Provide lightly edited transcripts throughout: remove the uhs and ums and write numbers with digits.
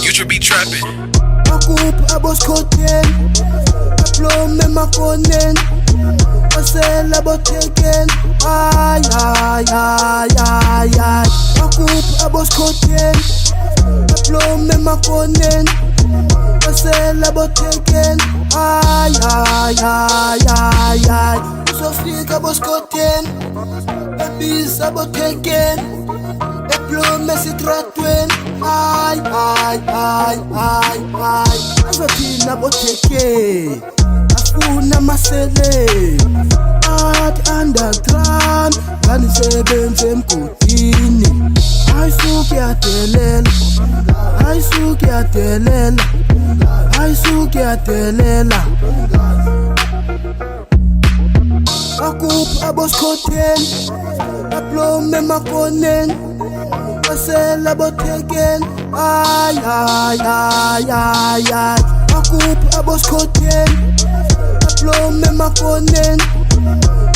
Future be trapping. Akup aboskoten, aplome makonen, asela boteken, ay ay ay ay ay. Akup aboskoten, aplome makonen, asela boteken, ay ay ay ay ay. Sofika aboskoten, ebisa boteken, eplome sitratwen. Ay, ay, ay, ay, ay. Azophina botheke afuna masele at underground nganisebenze emgodini. Ayisuke yadelela, ayisuke yadelela, ayisuke yadelela. Akuphi aboskotheni aplome makonen, asela boteken, ay ay ay ay ay. Akuphi aboskotheni aplome makonen,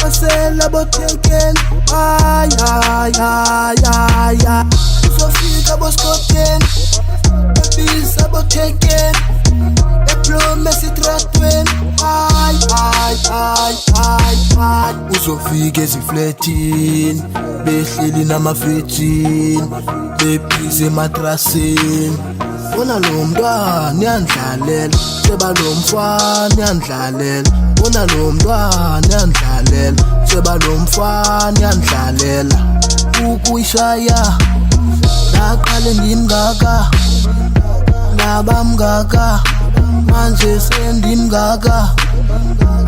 asela boteken, ay ay ay ay ay. Uzofika aboskotheni ebisa boteken, eplome sitratweni, ay ay ay ay ay. Uzofika ezifletini behleli namafetini bebhize ematrasini. Bona lo mntwana uyandlalela, seba lo mfana uyandlalela. Bona lo mntwana uyandlalela, seba lo mfana uyandlalela. Ukuyishaya laqale ndimngaka, nabamngaka manje sendimngaka.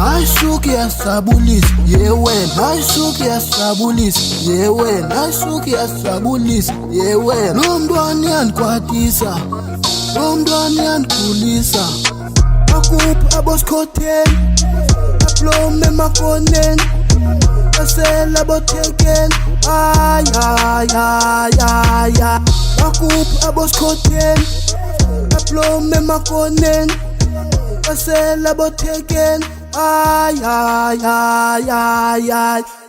Ayisuke yasabulisa yewena, ayisuke yasabulisa yewena, ayisuke yasabulisa yewena. Lo mntwana uyandikwatisa, lo mntwana uyandikhulisa. Akuphi aboskotheni aplome makonen, asela boteken, ay ay ay ay ay. Akuphi aboskotheni aplome makonen, asela boteken, ay ay ay ay ay.